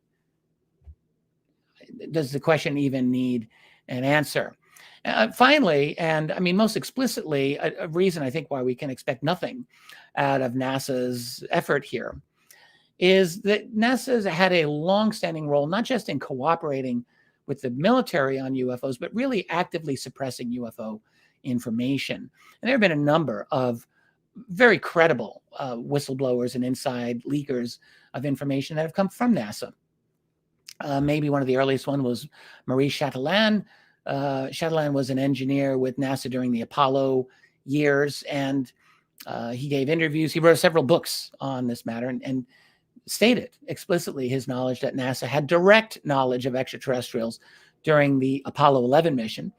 S1: Does the question even need an answer? Finally, and most explicitly, a reason I think why we can expect nothing out of NASA's effort here is that NASA's had a long-standing role, not just in cooperating with the military on UFOs, but really actively suppressing UFO information. And there have been a number of very credible whistleblowers and inside leakers of information that have come from NASA. Maybe one of the earliest one was Marie Chatelain. Chatelain was an engineer with NASA during the Apollo years, and he gave interviews. He wrote several books on this matter and stated explicitly his knowledge that NASA had direct knowledge of extraterrestrials during the Apollo 11 mission,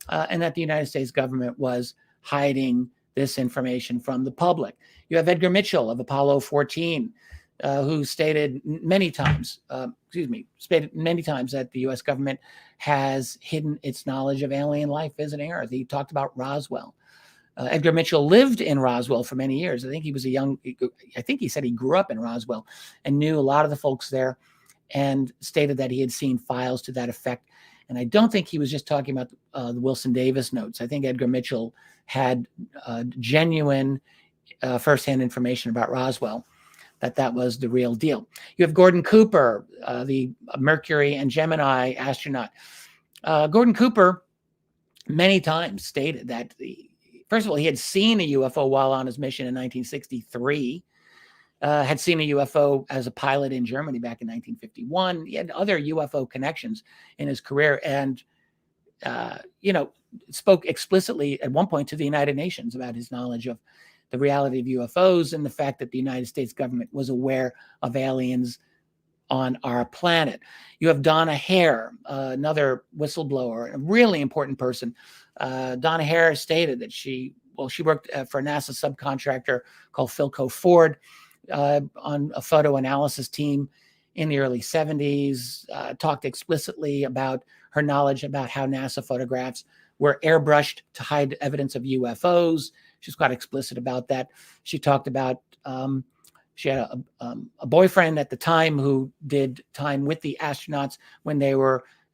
S1: and that the United States government was hiding this information from the public. You have Edgar Mitchell of Apollo 14, who stated many times that the U.S. government has hidden its knowledge of alien life visiting Earth. He talked about Roswell. Edgar Mitchell lived in Roswell for many years. I think he said he grew up in Roswell and knew a lot of the folks there, and stated that he had seen files to that effect. And I don't think he was just talking about the Wilson Davis notes. I think Edgar Mitchell had genuine firsthand information about Roswell, that was the real deal. You have Gordon Cooper, the Mercury and Gemini astronaut. Gordon Cooper many times stated that, first of all, he had seen a UFO while on his mission in 1963, had seen a UFO as a pilot in Germany back in 1951. He had other UFO connections in his career, and spoke explicitly at one point to the United Nations about his knowledge of the reality of UFOs and the fact that the United States government was aware of aliens on our planet. You have Donna Hare, another whistleblower, a really important person. Donna Hare stated that she worked for a NASA subcontractor called Philco Ford on a photo analysis team in the early 70s, talked explicitly about her knowledge about how NASA photographs were airbrushed to hide evidence of UFOs. She's quite explicit about that. She talked about she had a boyfriend at the time who did time with the astronauts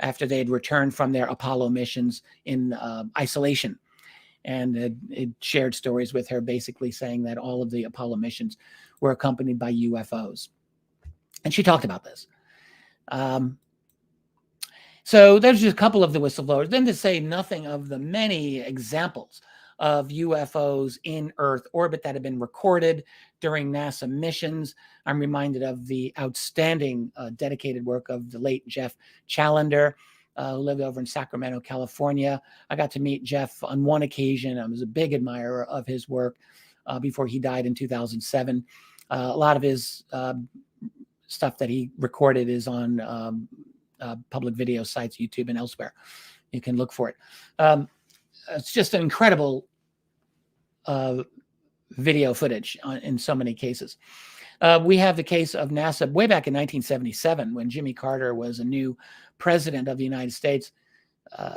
S1: after they had returned from their Apollo missions in isolation, and it shared stories with her, basically saying that all of the Apollo missions were accompanied by UFOs. And she talked about this. So there's just a couple of the whistleblowers. Then to say nothing of the many examples of UFOs in Earth orbit that have been recorded during NASA missions. I'm reminded of the outstanding dedicated work of the late Jeff Challenger, who lived over in Sacramento, California. I got to meet Jeff on one occasion. I was a big admirer of his work before he died in 2007. A lot of his stuff that he recorded is on public video sites, YouTube and elsewhere. You can look for it. It's just an incredible video footage in so many cases. We have the case of NASA way back in 1977 when Jimmy Carter was a new president of the United States.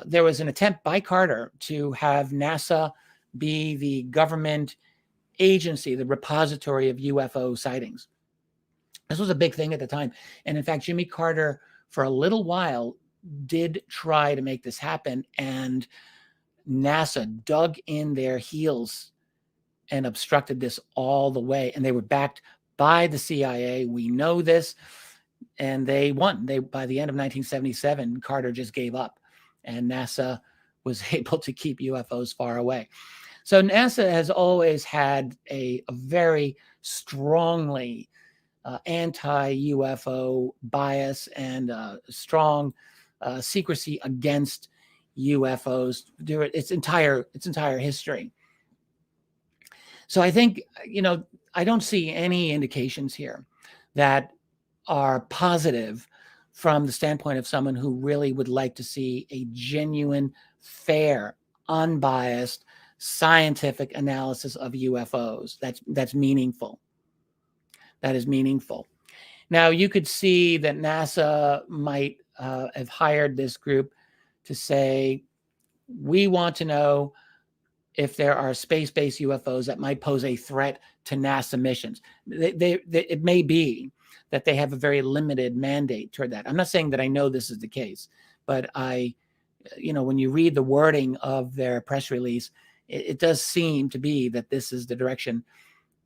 S1: There was an attempt by Carter to have NASA be the government agency, the repository of UFO sightings. This was a big thing at the time. And in fact, Jimmy Carter, for a little while, did try to make this happen, and NASA dug in their heels and obstructed this all the way. And they were backed by the CIA. We know this. And they won. By the end of 1977, Carter just gave up, and NASA was able to keep UFOs far away. So NASA has always had a very strongly anti-UFO bias and strong secrecy against UFOs through its entire history. So I think, I don't see any indications here that are positive from the standpoint of someone who really would like to see a genuine, fair, unbiased, scientific analysis of UFOs. That's meaningful. That is meaningful. Now, you could see that NASA might have hired this group to say, we want to know if there are space-based UFOs that might pose a threat to NASA missions. It may be that they have a very limited mandate toward that. I'm not saying that I know this is the case, but when you read the wording of their press release, it does seem to be that this is the direction.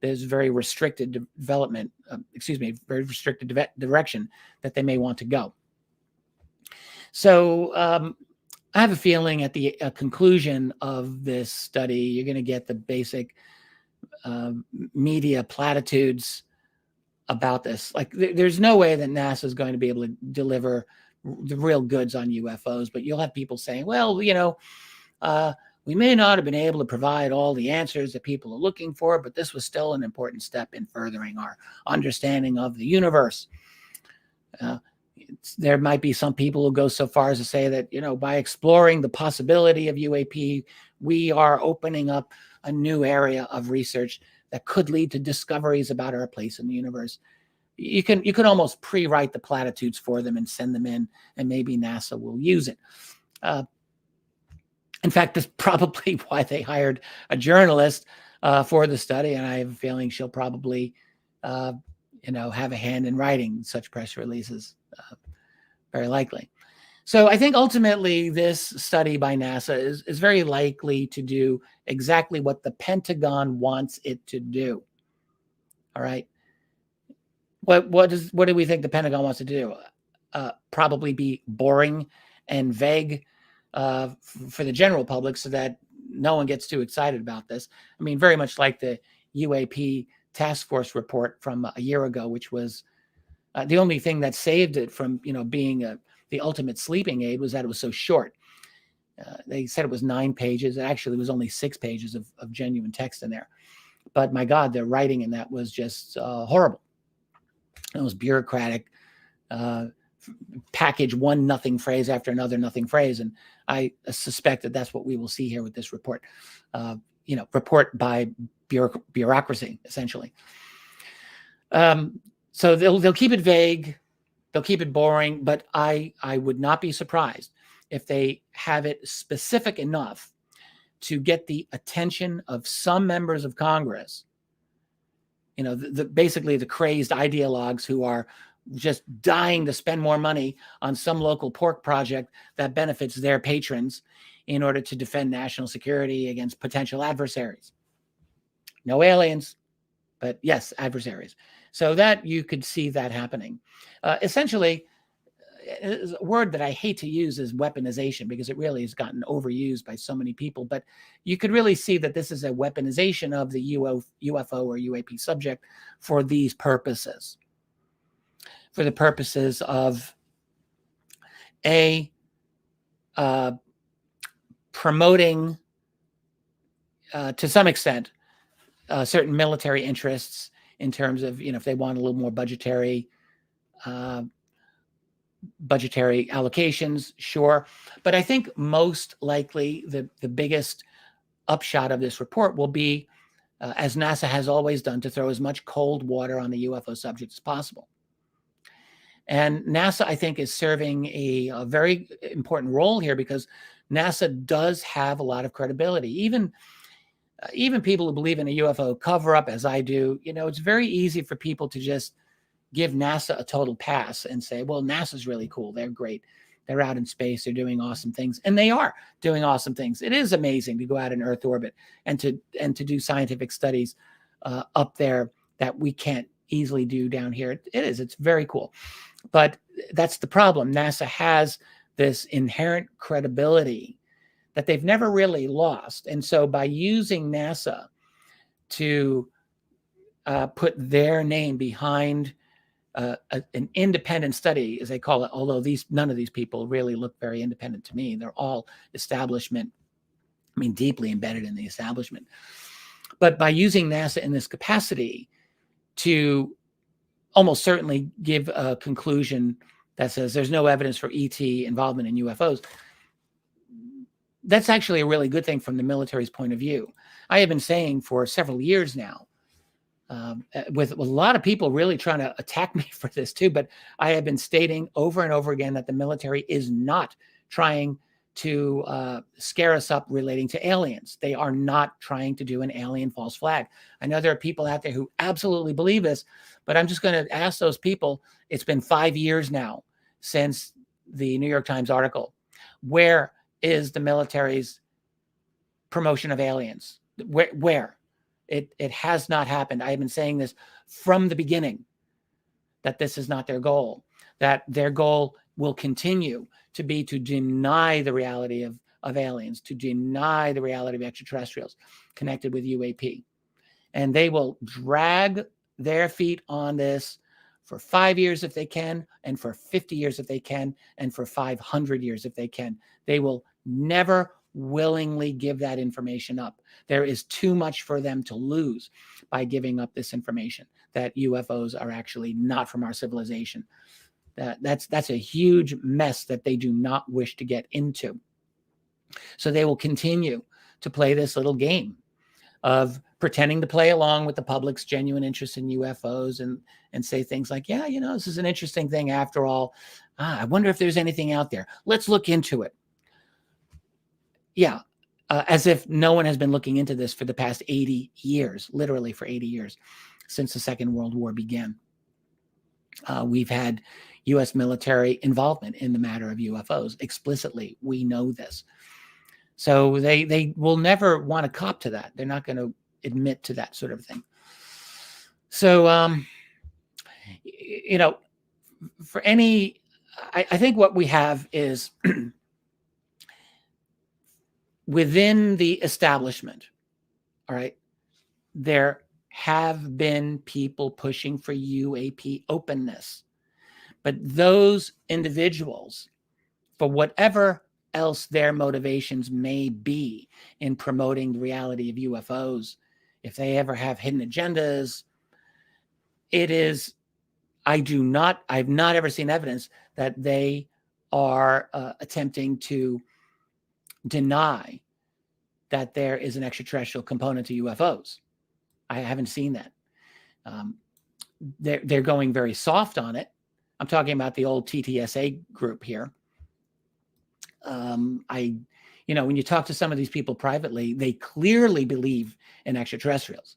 S1: There's very restricted very restricted direction that they may want to go. So I have a feeling at the conclusion of this study, you're going to get the basic media platitudes about this. Like, there's no way that NASA is going to be able to deliver the real goods on UFOs, but you'll have people saying, well, we may not have been able to provide all the answers that people are looking for, but this was still an important step in furthering our understanding of the universe. There might be some people who go so far as to say that, by exploring the possibility of UAP, we are opening up a new area of research that could lead to discoveries about our place in the universe. You can almost pre-write the platitudes for them and send them in, and maybe NASA will use it. In fact, that's probably why they hired a journalist for the study, and I have a feeling she'll probably, have a hand in writing such press releases, very likely. So I think ultimately this study by NASA is very likely to do exactly what the Pentagon wants it to do. All right. What do we think the Pentagon wants to do? Probably be boring and vague for the general public, so that no one gets too excited about this. I mean, very much like the UAP task force report from a year ago, which was the only thing that saved it from being the ultimate sleeping aid was that it was so short. They said it was 9 pages. It actually was only 6 pages of genuine text in there. But my God, the writing in that was just horrible. It was bureaucratic, package one nothing phrase after another nothing phrase. And I suspect that that's what we will see here with this report. Report by bureaucracy, essentially. So they'll keep it vague, they'll keep it boring, but I would not be surprised if they have it specific enough to get the attention of some members of Congress, basically the crazed ideologues who are just dying to spend more money on some local pork project that benefits their patrons in order to defend national security against potential adversaries. No aliens, but yes, adversaries. So that you could see that happening. Essentially, a word that I hate to use is weaponization, because it really has gotten overused by so many people. But you could really see that this is a weaponization of the UFO or UAP subject for these purposes. For the purposes of promoting, to some extent, certain military interests in terms of, if they want a little more budgetary allocations, sure. But I think most likely the biggest upshot of this report will be, as NASA has always done, to throw as much cold water on the UFO subject as possible. And NASA, I think, is serving a very important role here, because NASA does have a lot of credibility. Even people who believe in a UFO cover-up, as I do, it's very easy for people to just give NASA a total pass and say, well, NASA's really cool. They're great. They're out in space. They're doing awesome things. And they are doing awesome things. It is amazing to go out in Earth orbit and to do scientific studies up there that we can't easily do down here. It is. It's very cool. But that's the problem. NASA has this inherent credibility that they've never really lost. And so by using NASA to put their name behind an independent study, as they call it, although none of these people really look very independent to me. They're all establishment, deeply embedded in the establishment. But by using NASA in this capacity to almost certainly give a conclusion that says there's no evidence for ET involvement in UFOs, that's actually a really good thing from the military's point of view. I have been saying for several years now, with a lot of people really trying to attack me for this too, but I have been stating over and over again that the military is not trying to scare us up relating to aliens. They are not trying to do an alien false flag. I know there are people out there who absolutely believe this, but I'm just going to ask those people, it's been 5 years now since the New York Times article. Where is the military's promotion of aliens? Where? It has not happened. I have been saying this from the beginning, that this is not their goal, that their goal will continue to be to deny the reality of aliens, to deny the reality of extraterrestrials connected with UAP. and they will drag their feet on this for 5 years if they can, and for 50 years if they can, and for 500 years if they can. They will never willingly give that information up. There is too much for them to lose by giving up this information that UFOs are actually not from our civilization. That's a huge mess that they do not wish to get into. So they will continue to play this little game of pretending to play along with the public's genuine interest in UFOs and say things like, yeah, this is an interesting thing after all. I wonder if there's anything out there. Let's look into it. Yeah, as if no one has been looking into this for the past 80 years, literally for 80 years, since the Second World War began. We've had U.S. military involvement in the matter of UFOs explicitly. We know this. So they will never want to cop to that. They're not going to admit to that sort of thing. So, for any, I think what we have is within the establishment, all right, there have been people pushing for UAP openness. But those individuals, for whatever else their motivations may be in promoting the reality of UFOs, if they ever have hidden agendas, I've not ever seen evidence that they are attempting to deny that there is an extraterrestrial component to UFOs. I haven't seen that. They're going very soft on it. I'm talking about the old TTSA group here. When you talk to some of these people privately, they clearly believe in extraterrestrials.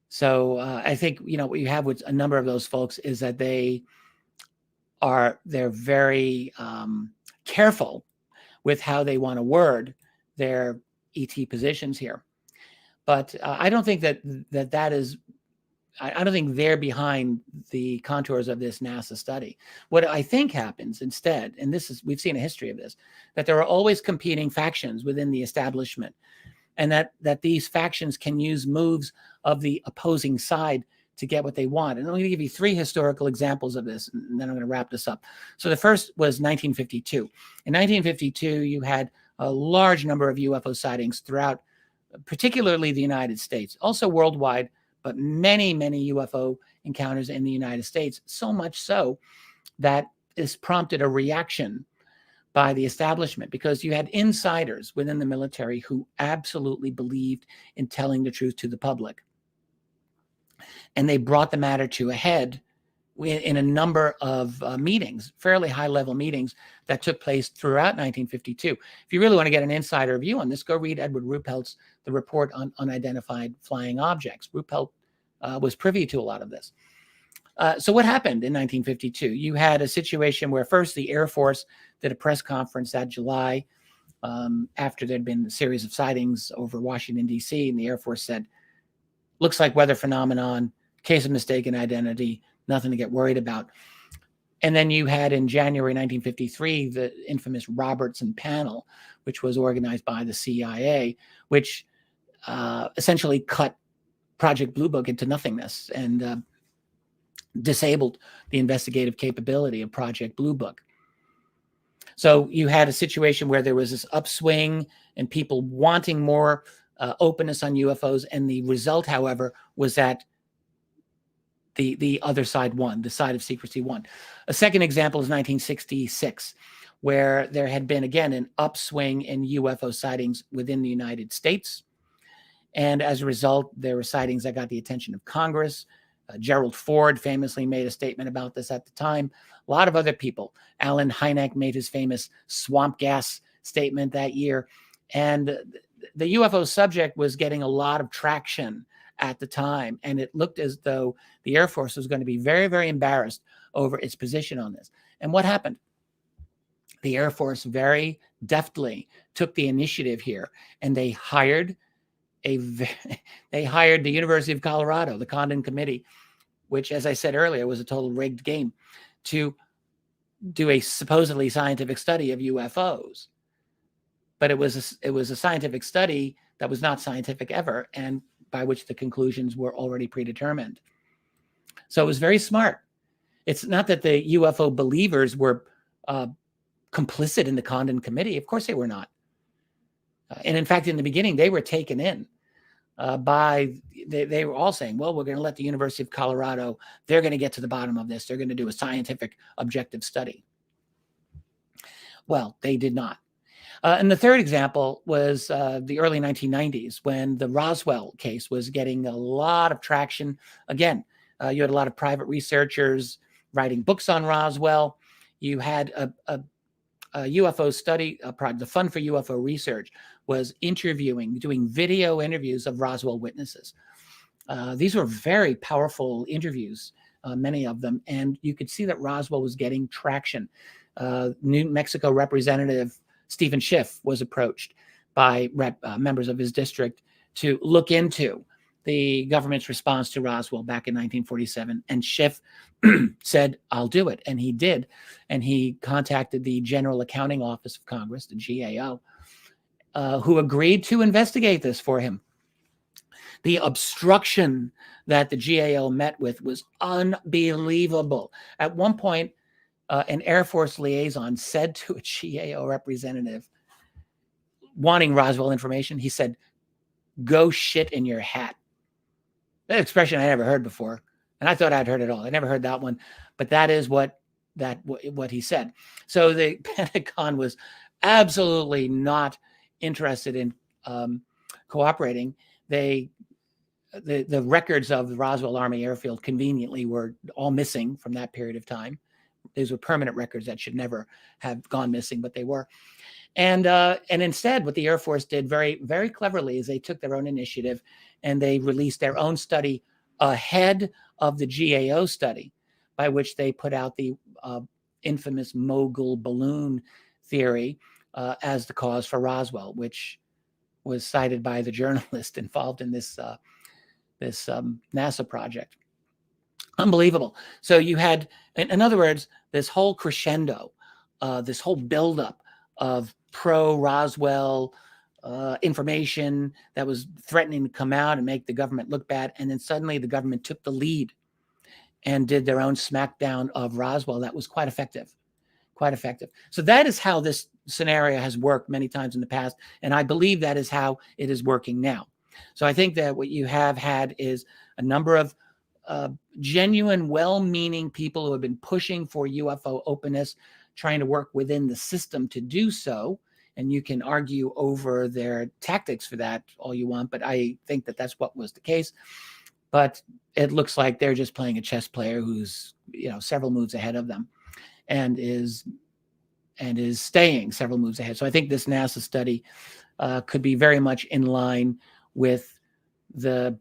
S1: So I think, what you have with a number of those folks is that they're very careful with how they want to word their ET positions here. But I don't think that is, I don't think they're behind the contours of this NASA study. What I think happens instead, and we've seen a history of this, that there are always competing factions within the establishment, and that these factions can use moves of the opposing side to get what they want. And I'm going to give you 3 historical examples of this, and then I'm going to wrap this up. So the first was 1952. In 1952, you had a large number of UFO sightings throughout, particularly the United States, also worldwide, but many, many UFO encounters in the United States, so much so that this prompted a reaction by the establishment, because you had insiders within the military who absolutely believed in telling the truth to the public. And they brought the matter to a head in a number of meetings, fairly high-level meetings that took place throughout 1952. If you really want to get an insider view on this, go read Edward Ruppelt's The Report on Unidentified Flying Objects. Ruppelt was privy to a lot of this. So what happened in 1952? You had a situation where first the Air Force did a press conference that July after there'd been a series of sightings over Washington, D.C., and the Air Force said, looks like weather phenomenon, case of mistaken identity, nothing to get worried about. And then you had in January 1953, the infamous Robertson panel, which was organized by the CIA, which essentially cut Project Blue Book into nothingness and disabled the investigative capability of Project Blue Book. So you had a situation where there was this upswing and people wanting more openness on UFOs. And the result, however, was that the other side won, the side of secrecy won. A second example is 1966, where there had been, again, an upswing in UFO sightings within the United States. And as a result, there were sightings that got the attention of Congress. Gerald Ford famously made a statement about this at the time. A lot of other people. Alan Hynek made his famous swamp gas statement that year. And the UFO subject was getting a lot of traction at the time. And it looked as though the Air Force was going to be very, very embarrassed over its position on this. And what happened? The Air Force very deftly took the initiative here, and they hired the University of Colorado, the Condon Committee, which, as I said earlier, was a total rigged game, to do a supposedly scientific study of UFOs. But it was a scientific study that was not scientific ever, and by which the conclusions were already predetermined. So it was very smart. It's not that the UFO believers were complicit in the Condon Committee. Of course they were not. And in fact, in the beginning, they were taken in they were all saying, well, we're going to let the University of Colorado, they're going to get to the bottom of this. They're going to do a scientific objective study. Well, they did not. And the third example was the early 1990s, when the Roswell case was getting a lot of traction. Again, you had a lot of private researchers writing books on Roswell. You had a UFO study project. The Fund for UFO Research was doing video interviews of Roswell witnesses. These were very powerful interviews, many of them, and you could see that Roswell was getting traction. New Mexico Representative Stephen Schiff was approached by members of his district to look into the government's response to Roswell back in 1947. And Schiff said, I'll do it. And he did. And he contacted the General Accounting Office of Congress, the GAO, who agreed to investigate this for him. The obstruction that the GAO met with was unbelievable. At one point, an Air Force liaison said to a GAO representative wanting Roswell information, he said, "Go shit in your hat." That expression I never heard before, and I thought I'd heard it all. I never heard that one, but that is what he said. So the Pentagon was absolutely not interested in cooperating. The records of the Roswell Army Airfield conveniently were all missing from that period of time. These were permanent records that should never have gone missing, but they were. And instead, what the Air Force did very, very cleverly is they took their own initiative and they released their own study ahead of the GAO study, by which they put out the infamous mogul balloon theory as the cause for Roswell, which was cited by the journalist involved in this NASA project. Unbelievable. So you had, in other words, this whole crescendo, this whole buildup of pro-Roswell information that was threatening to come out and make the government look bad. And then suddenly the government took the lead and did their own smackdown of Roswell. That was quite effective, quite effective. So that is how this scenario has worked many times in the past. And I believe that is how it is working now. So I think that what you have had is a number of genuine, well-meaning people who have been pushing for UFO openness, trying to work within the system to do so. And you can argue over their tactics for that all you want, but I think that that's what was the case. But it looks like they're just playing a chess player who's, several moves ahead of them, and is staying several moves ahead. So I think this NASA study could be very much in line with the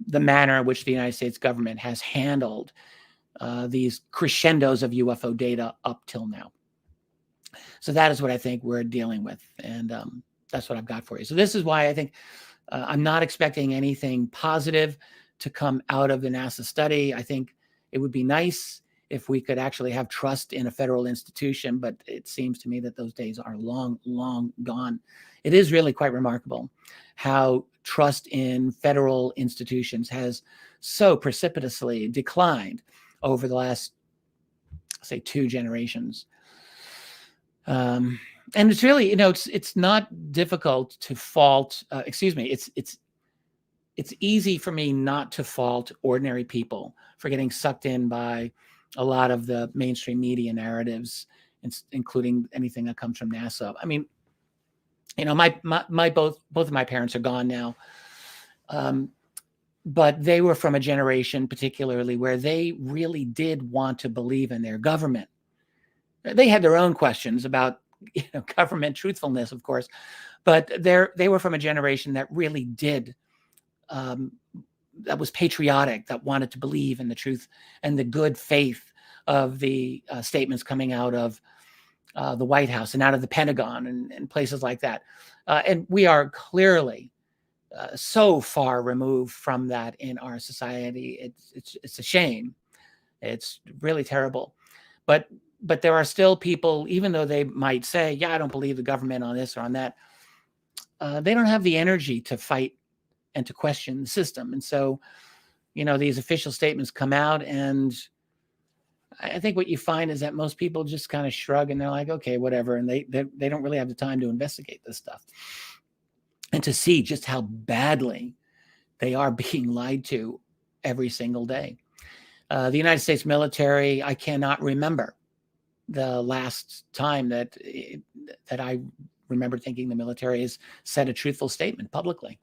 S1: manner in which the United States government has handled these crescendos of UFO data up till now. So that is what I think we're dealing with, and that's what I've got for you. So this is why I think I'm not expecting anything positive to come out of the NASA study. I think it would be nice if we could actually have trust in a federal institution, but it seems to me that those days are long, long gone. It is really quite remarkable how trust in federal institutions has so precipitously declined over the last, say, 2 generations. And it's really, it's not difficult to fault, it's easy for me not to fault ordinary people for getting sucked in by a lot of the mainstream media narratives, including anything that comes from NASA. I mean, both of my parents are gone now, but they were from a generation particularly where they really did want to believe in their government. They had their own questions about government truthfulness, of course, but they were from a generation that really did, that was patriotic, that wanted to believe in the truth and the good faith of the statements coming out of the White House and out of the Pentagon and places like that. And we are clearly so far removed from that in our society. It's a shame. It's really terrible. But there are still people, even though they might say, yeah, I don't believe the government on this or on that, they don't have the energy to fight and to question the system. And so, these official statements come out, and I think what you find is that most people just kind of shrug and they're like, okay, whatever. And they don't really have the time to investigate this stuff and to see just how badly they are being lied to every single day. The United States military, I cannot remember the last time that I remember thinking the military has said a truthful statement publicly.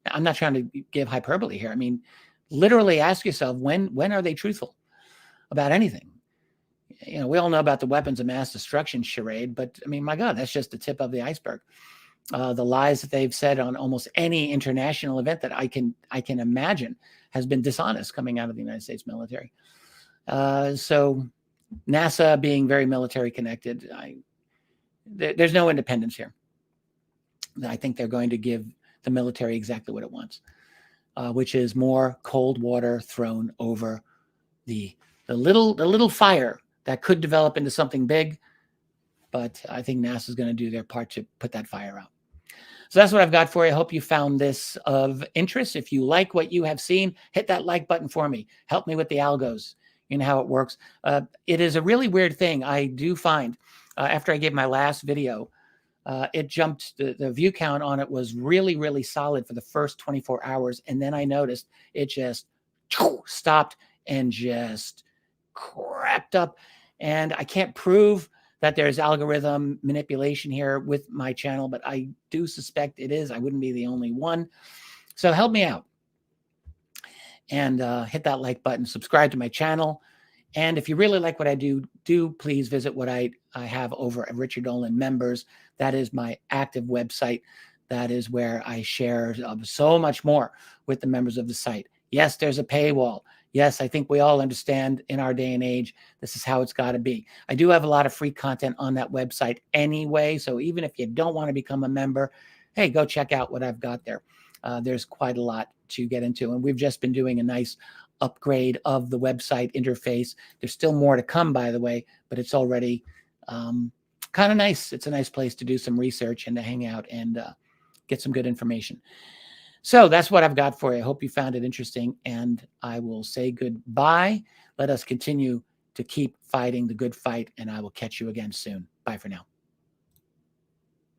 S1: I'm not trying to give hyperbole here. I mean, literally ask yourself, when are they truthful about anything? We all know about the weapons of mass destruction charade, but I mean, my God, that's just the tip of the iceberg. The lies that they've said on almost any international event that I can imagine has been dishonest coming out of the United States military. So NASA being very military connected, there's no independence here. I think they're going to give the military exactly what it wants, which is more cold water thrown over the little fire that could develop into something big. But I think NASA is going to do their part to put that fire out. So that's what I've got for you. I hope you found this of interest. If you like what you have seen, hit that like button for me. Help me with the algos. You know how it works. It is a really weird thing. I do find after I gave my last video, it jumped, the view count on it was really, really solid for the first 24 hours. And then I noticed it just stopped and just crept up. And I can't prove that there's algorithm manipulation here with my channel, but I do suspect it is. I wouldn't be the only one. So help me out and hit that like button, subscribe to my channel. And if you really like what I do please visit what I have over at Richard Dolan Members. That is my active website. That is where I share so much more with the members of the site. Yes, there's a paywall. Yes, I think we all understand in our day and age, this is how it's got to be. I do have a lot of free content on that website anyway. So even if you don't want to become a member, hey, go check out what I've got there. There's quite a lot to get into. And we've just been doing a nice upgrade of the website interface. There's still more to come, by the way, but it's already kind of nice. It's a nice place to do some research and to hang out and get some good information. So that's what I've got for you. I hope you found it interesting, and I will say goodbye. Let us continue to keep fighting the good fight, and I will catch you again soon. Bye for now.